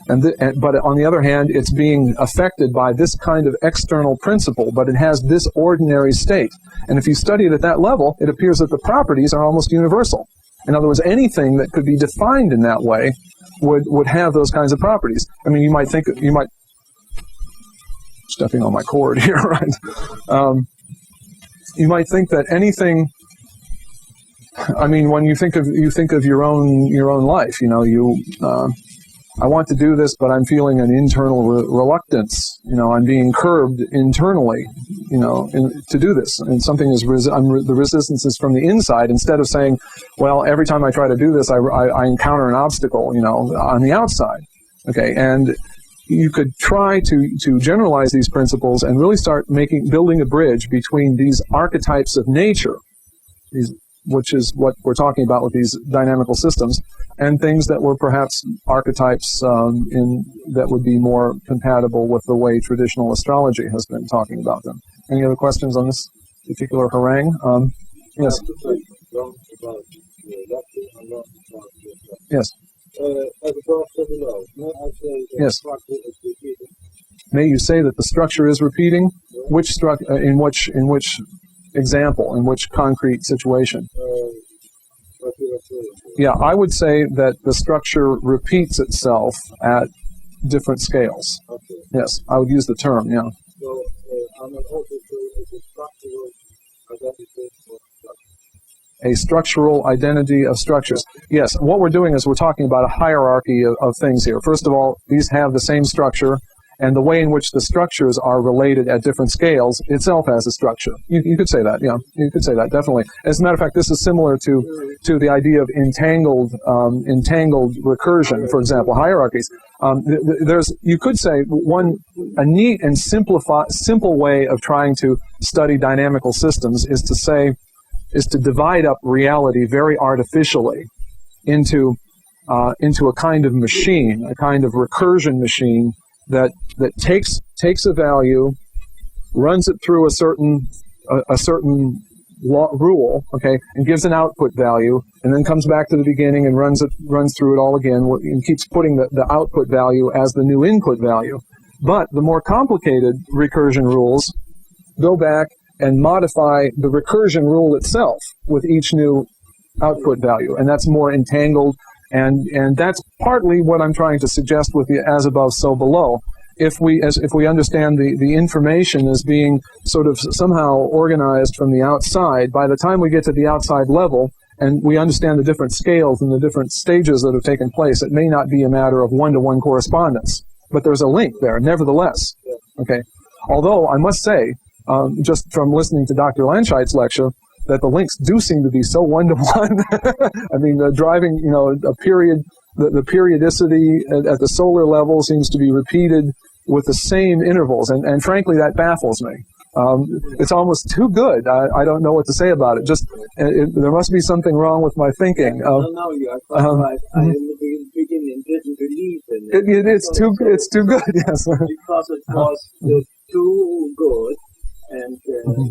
But on the other hand, it's being affected by this kind of external principle, but it has this ordinary state. And if you study it at that level, it appears that the properties are almost universal. In other words, anything that could be defined in that way would have those kinds of properties. I mean, you might stepping on my cord here, right? You might think that anything. I mean, when you think of your own life, I want to do this, but I'm feeling an internal reluctance. I'm being curbed internally, to do this. And something is the resistance is from the inside. Instead of saying, well, every time I try to do this, I encounter an obstacle, on the outside. Okay, and you could try to generalize these principles and really start building a bridge between these archetypes of nature, which is what we're talking about with these dynamical systems, and things that were perhaps archetypes that would be more compatible with the way traditional astrology has been talking about them. Any other questions on this particular harangue? Yes. Yes. Yes. May you say that the structure is repeating? In which example, in which concrete situation? What you were saying. Yeah, I would say that the structure repeats itself at different scales. Okay. Yes, I would use the term, yeah. So, I'm an author is a structural identity for structure. A structural identity of structures. Yes, what we're doing is we're talking about a hierarchy of things here. First of all, these have the same structure, and the way in which the structures are related at different scales itself has a structure. You could say that, yeah. You could say that, definitely. As a matter of fact, this is similar to the idea of entangled recursion, for example, hierarchies. You could say a neat and simple way of trying to study dynamical systems is to divide up reality very artificially into a kind of machine, a kind of recursion machine that takes a value, runs it through a certain rule, okay, and gives an output value, and then comes back to the beginning and runs through it all again, and keeps putting the output value as the new input value. But the more complicated recursion rules go back and modify the recursion rule itself with each new output value, and that's more entangled. And that's partly what I'm trying to suggest with the as above, so below. If we understand the information as being sort of somehow organized from the outside, by the time we get to the outside level and we understand the different scales and the different stages that have taken place, it may not be a matter of one-to-one correspondence, but there's a link there, nevertheless. Okay. Although I must say, just from listening to Dr. Landscheidt's lecture, that the links do seem to be so one-to-one. I mean, driving, a period, the periodicity at the solar level seems to be repeated with the same intervals, and frankly, that baffles me. It's almost too good. I don't know what to say about it. There must be something wrong with my thinking. No, you are quite right. I in the beginning didn't believe in it. It's too good, yes. Because it was too good. And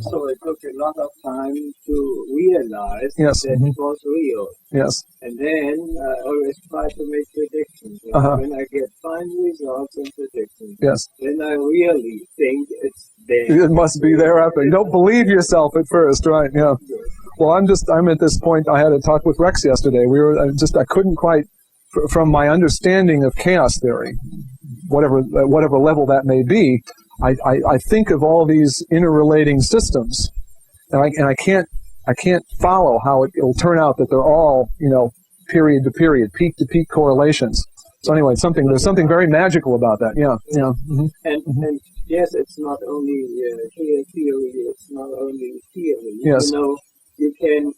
so it took a lot of time to realize that it was real. Yes. And then I always try to make predictions. And when I get fine results and predictions, then I really think it's there. It must be there after. You don't believe yourself at first, right? Yeah. Well, I'm at this point. I had a talk with Rex yesterday. I couldn't quite, from my understanding of chaos theory, whatever level that may be, I think of all these interrelating systems, and I can't follow how it'll turn out that they're all period to period, peak to peak correlations. So anyway, there's something very magical about that. Yeah. Mm-hmm. And yes, it's not only theory. It's not only theory. Yes. You can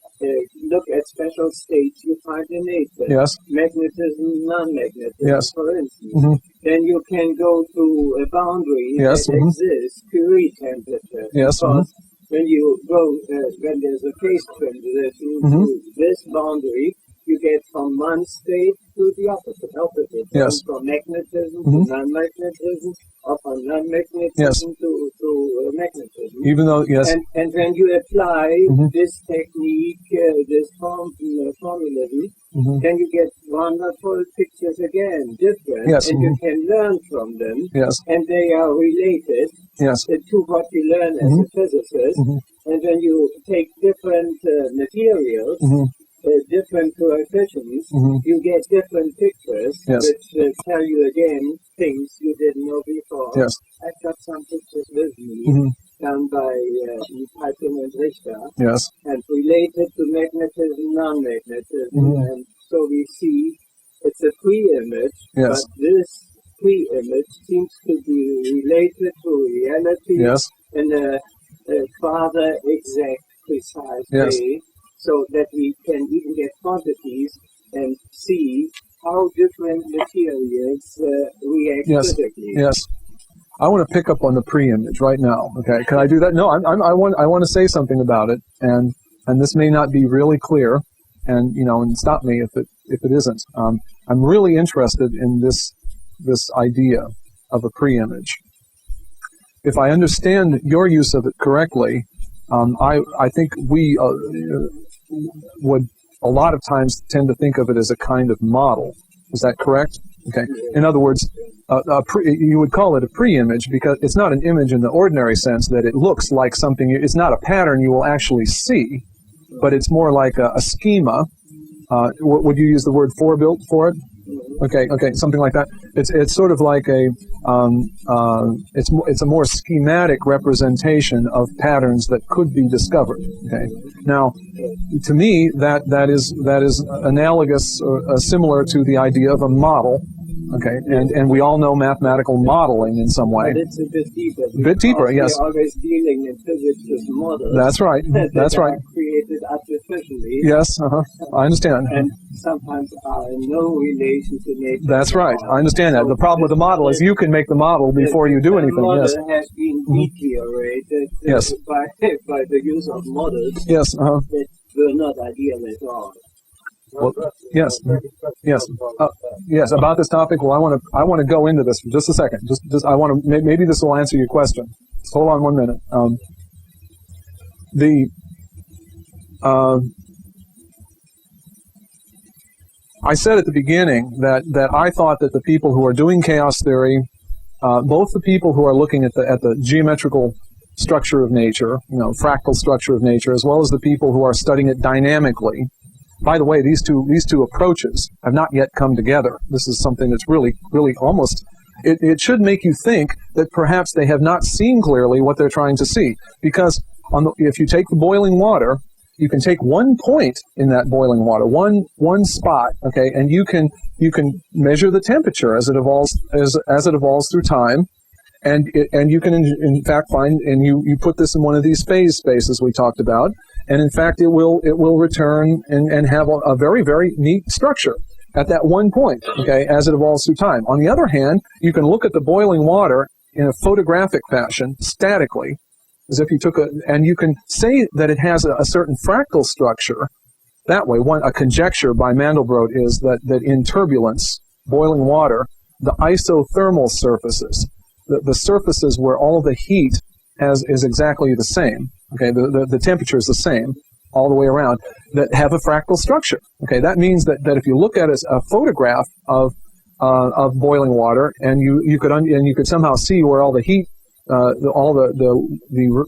look at special states you find in nature. Yes. Magnetism, non-magnetism, yes. for instance. Mm-hmm. Then you can go to a boundary yes. that Mm-hmm. exists, Curie temperature. Yes. Because mm-hmm. when you go, when there's a phase transition mm-hmm. to this boundary, you get from one state to the opposite. Yes. From magnetism mm-hmm. to non-magnetism, or from non-magnetism yes. to magnetism. Even though, yes. And when you apply mm-hmm. this technique, this formalism, mm-hmm. then you get wonderful pictures again, different, yes. and mm-hmm. you can learn from them, yes. and they are related yes. to what you learn as mm-hmm. a physicist. Mm-hmm. And when you take different materials, mm-hmm. different coefficients, mm-hmm. you get different pictures, yes. which tell you again things you didn't know before. Yes. I've got some pictures with me, mm-hmm. done by Piper and Richter, yes. and related to magnetism, non-magnetism, mm-hmm. and so we see it's a pre-image, yes. but this pre-image seems to be related to reality yes. in a rather exact, precise yes. way, so that we can even get quantities and see how different materials react yes. physically. Yes. I want to pick up on the pre-image right now. Okay, can I do that? No, I want to say something about it, and this may not be really clear, and stop me if it isn't. I'm really interested in this idea of a pre-image. If I understand your use of it correctly, I think we would a lot of times tend to think of it as a kind of model. Is that correct? Okay. In other words, you would call it a pre-image because it's not an image in the ordinary sense that it looks like something. It's not a pattern you will actually see, but it's more like a schema. Would you use the word forebuilt for it? Okay, something like that. It's sort of like it's a more schematic representation of patterns that could be discovered. Okay. Now, to me, that is analogous or similar to the idea of a model. Okay, and we all know mathematical modeling in some way. But it's a bit deeper. A bit deeper, yes. We're always dealing in physics with models. That's right. That's right. Created artificially. Yes, I understand. And sometimes are in no relation to nature. That's right. I understand that. The problem with the model is you can make the model before you do anything. Yes. The model has been deteriorated yes. by the use of models. Yes. That were not ideal at all. Well, yes, yes. About this topic, well, I want to go into this for just a second. Just I want to maybe this will answer your question. Just hold on 1 minute. I said at the beginning that I thought that the people who are doing chaos theory, both the people who are looking at the geometrical structure of nature, fractal structure of nature, as well as the people who are studying it dynamically. By the way, these two approaches have not yet come together. This is something that's really almost, it should make you think that perhaps they have not seen clearly what they're trying to see. Because if you take the boiling water, you can take one point in that boiling water, one spot, okay, and you can measure the temperature as it evolves through time. And you can in fact find, and you put this in one of these phase spaces we talked about, and in fact it will return and have a very, very neat structure at that one point, okay, as it evolves through time. On the other hand, you can look at the boiling water in a photographic fashion, statically, as if you took and you can say that it has a certain fractal structure. That way, a conjecture by Mandelbrot is that in turbulence, boiling water, the isothermal surfaces, the surfaces where all the heat is exactly the same, okay, the temperature is the same all the way around, that have a fractal structure. Okay, that means that if you look at a photograph of boiling water and you could somehow see where all the heat, all the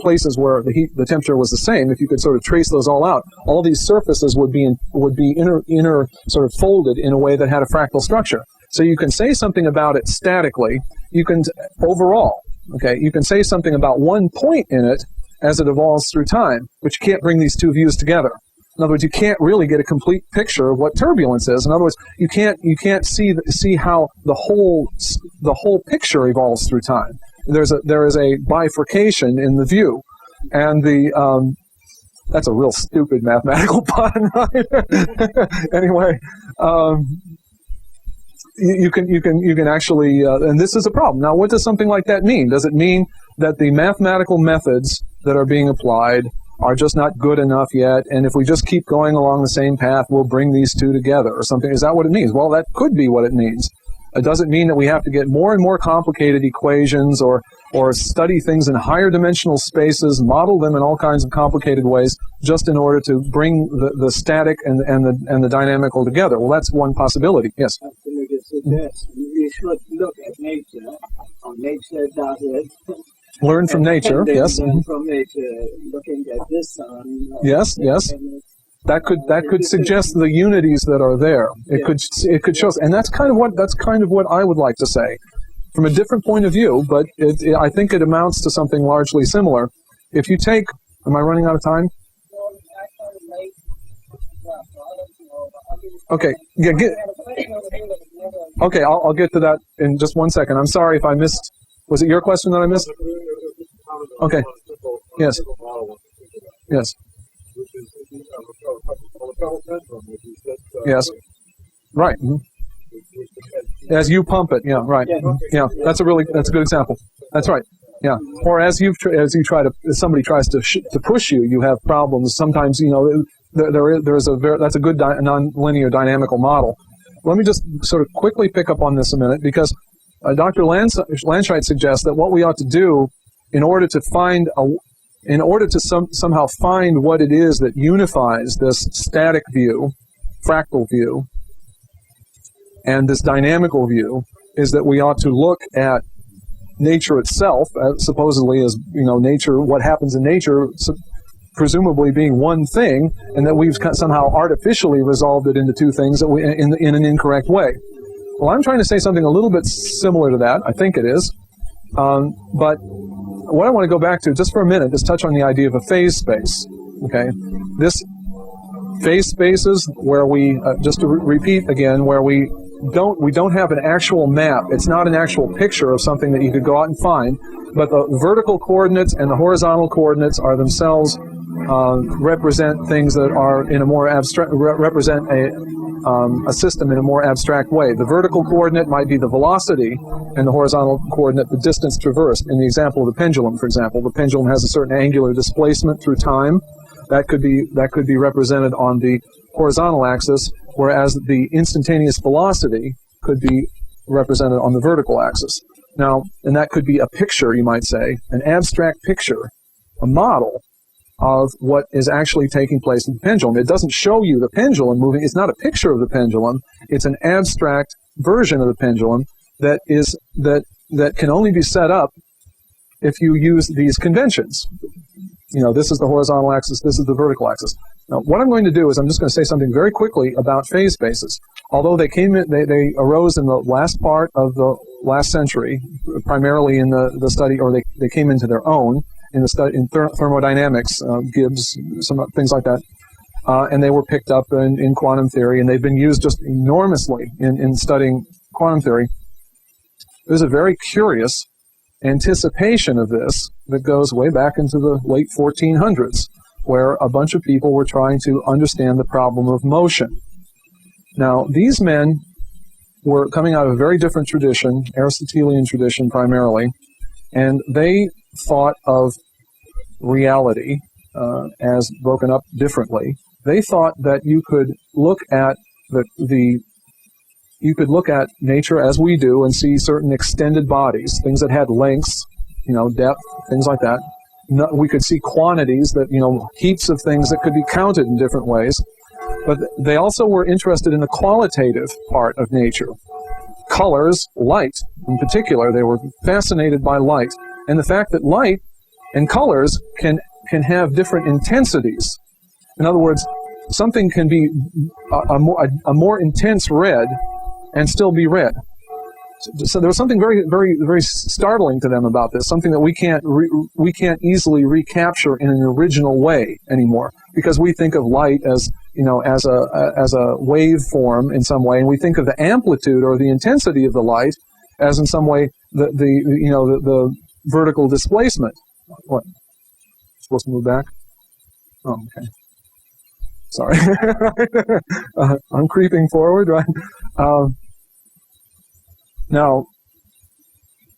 places where the temperature was the same, if you could sort of trace those all out, all these surfaces would be inner sort of folded in a way that had a fractal structure. So you can say something about it statically. You can overall, okay, you can say something about one point in it as it evolves through time, but you can't bring these two views together. In other words, you can't really get a complete picture of what turbulence is. In other words, you can't see how the whole picture evolves through time. There is a bifurcation in the view, and that's a real stupid mathematical pun, right? Anyway. You can actually, and this is a problem. Now, what does something like that mean? Does it mean that the mathematical methods that are being applied are just not good enough yet, and if we just keep going along the same path, we'll bring these two together or something? Is that what it means? Well, that could be what it means. It doesn't mean that we have to get more and more complicated equations or study things in higher dimensional spaces, model them in all kinds of complicated ways, just in order to bring the static and the dynamical together. Well, that's one possibility. Yes. Yes, we should look at nature, how nature does it. Learn from nature, yes. Learn from nature, looking at this sun. Yes. That could suggest the unities that are there. It could show us, and that's kind of what I would like to say, from a different point of view. But I think it amounts to something largely similar. If you take, am I running out of time? Okay, yeah, okay, I'll get to that in just 1 second. I'm sorry if I missed. Was it your question that I missed? Okay. Yes. Yes. Yes. Right. Mm-hmm. As you pump it, yeah, right. Mm-hmm. Yeah, that's a good example. That's right. Yeah. Or as somebody tries to push you, you have problems. Sometimes, that's a good nonlinear dynamical model. Let me just sort of quickly pick up on this a minute, because Dr. Landscheid suggests that what we ought to do in order to somehow find what it is that unifies this static view, fractal view, and this dynamical view is that we ought to look at nature itself, supposedly as, nature, what happens in nature, presumably being one thing, and that we've somehow artificially resolved it into two things in an incorrect way. Well, I'm trying to say something a little bit similar to that. I think it is. But what I want to go back to just for a minute is touch on the idea of a phase space. Okay, this phase spaces where we, just to repeat again, where we don't have an actual map. It's not an actual picture of something that you could go out and find, but the vertical coordinates and the horizontal coordinates are themselves represent things that are in a more abstract, represent a system in a more abstract way. The vertical coordinate might be the velocity, and the horizontal coordinate the distance traversed. In the example of the pendulum, for example, the pendulum has a certain angular displacement through time. That could be represented on the horizontal axis, whereas the instantaneous velocity could be represented on the vertical axis. Now, and that could be a picture, you might say, an abstract picture, a model of what is actually taking place in the pendulum. It doesn't show you the pendulum moving. It's not a picture of the pendulum. It's an abstract version of the pendulum that can only be set up if you use these conventions. This is the horizontal axis, this is the vertical axis. Now, what I'm going to do is I'm just going to say something very quickly about phase spaces. Although they arose in the last part of the last century, primarily in the study, or they came into their own in the study in thermodynamics, Gibbs, some things like that, and they were picked up in quantum theory, and they've been used just enormously in studying quantum theory. There's a very curious anticipation of this that goes way back into the late 1400s, where a bunch of people were trying to understand the problem of motion. Now, these men were coming out of a very different tradition, Aristotelian tradition primarily, and they thought of reality as broken up differently. They thought that you could look at you could look at nature as we do and see certain extended bodies, things that had lengths, depth, things like that. We could see quantities that, heaps of things that could be counted in different ways. But they also were interested in the qualitative part of nature. Colors, light in particular, they were fascinated by light. And the fact that light and colors can have different intensities. In other words, something can be a more intense red and still be red. So there was something very, very, very startling to them about this, something that we can't easily recapture in an original way anymore, because we think of light as as a wave form in some way, and we think of the amplitude or the intensity of the light as in some way the vertical displacement. What? Supposed to move back? Oh, okay. Sorry. I'm creeping forward, right? Now,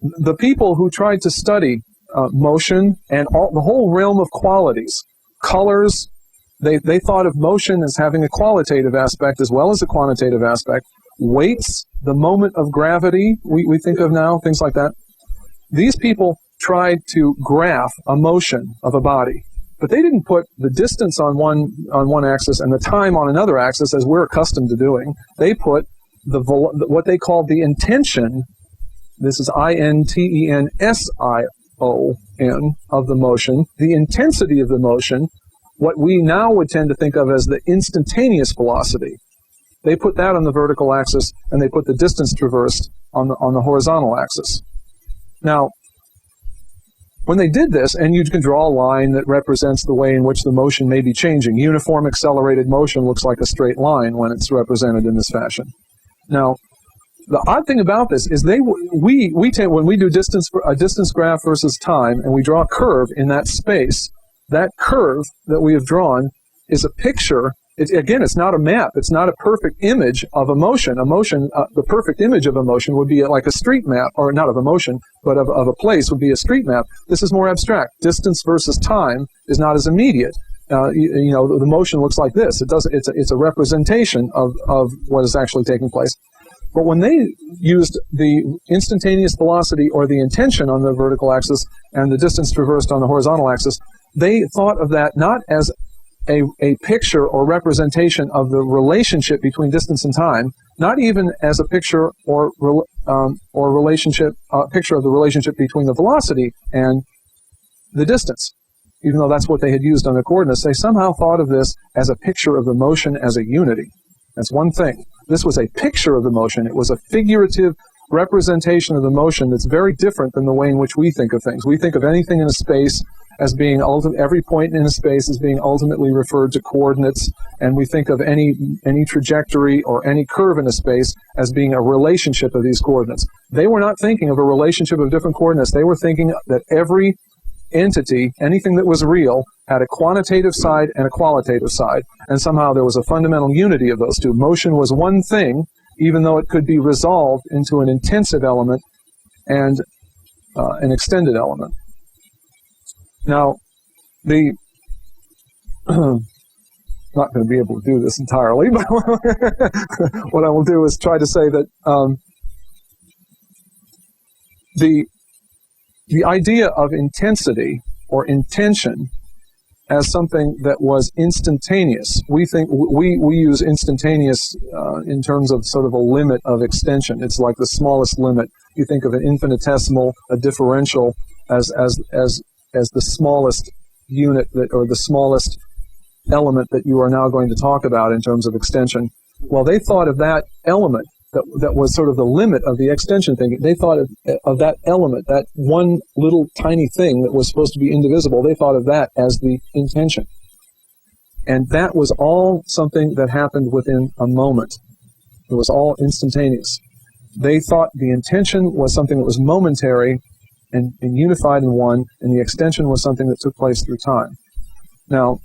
the people who tried to study motion and the whole realm of qualities, colors, they thought of motion as having a qualitative aspect as well as a quantitative aspect. Weights, the moment of gravity, we think of now, things like that. These people tried to graph a motion of a body, but they didn't put the distance on one axis and the time on another axis as we're accustomed to doing. They put what they called the intention, this is intension of the motion, the intensity of the motion, what we now would tend to think of as the instantaneous velocity. They put that on the vertical axis, and they put the distance traversed on the horizontal axis. Now, when they did this, and you can draw a line that represents the way in which the motion may be changing. Uniform accelerated motion looks like a straight line when it's represented in this fashion. Now, the odd thing about this is we tend, when we do a distance graph versus time, and we draw a curve in that space, that curve that we have drawn is a picture. It's not a map. It's not a perfect image of a motion. The perfect image of a motion would be like a street map, or not of a motion, but of a place would be a street map. This is more abstract. Distance versus time is not as immediate. The motion looks like this. It's a representation of what is actually taking place. But when they used the instantaneous velocity or the intention on the vertical axis and the distance traversed on the horizontal axis, they thought of that not as a picture or representation of the relationship between distance and time, not even as a picture or relationship picture of the relationship between the velocity and the distance. Even though that's what they had used on the coordinates, they somehow thought of this as a picture of the motion as a unity. That's one thing. This was a picture of the motion. It was a figurative representation of the motion that's very different than the way in which we think of things. We think of anything in a space as being every point in a space as being ultimately referred to coordinates, and we think of any trajectory or any curve in a space as being a relationship of these coordinates. They were not thinking of a relationship of different coordinates. They were thinking that every entity, anything that was real, had a quantitative side and a qualitative side, and somehow there was a fundamental unity of those two. Motion was one thing, even though it could be resolved into an intensive element and an extended element. Now, not going to be able to do this entirely, but what I will do is try to say that the idea of intensity or intention as something that was instantaneous. We think we use instantaneous in terms of sort of a limit of extension. It's like the smallest limit. You think of an infinitesimal, a differential as the smallest unit or the smallest element that you are now going to talk about in terms of extension. Well, they thought of that element that was sort of the limit of the extension thing. They thought of that element, that one little tiny thing that was supposed to be indivisible. They thought of that as the intention. And that was all something that happened within a moment. It was all instantaneous. They thought the intention was something that was momentary and unified in one, and the extension was something that took place through time. Now,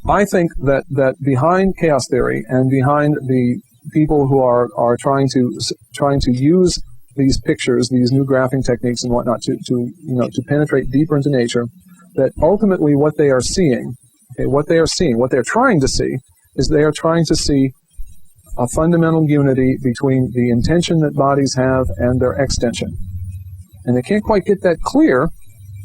I think that behind chaos theory and behind the people who are trying to use these pictures, these new graphing techniques and whatnot to penetrate deeper into nature, that ultimately what they are seeing, what they're trying to see is they are trying to see a fundamental unity between the intention that bodies have and their extension. And they can't quite get that clear,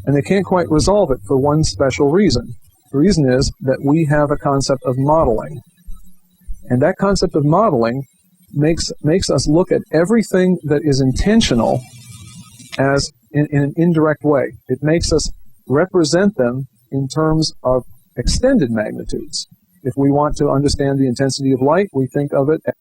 and they can't quite resolve it for one special reason. The reason is that we have a concept of modeling. And that concept of modeling makes us look at everything that is intentional as in an indirect way. It makes us represent them in terms of extended magnitudes. If we want to understand the intensity of light, we think of it as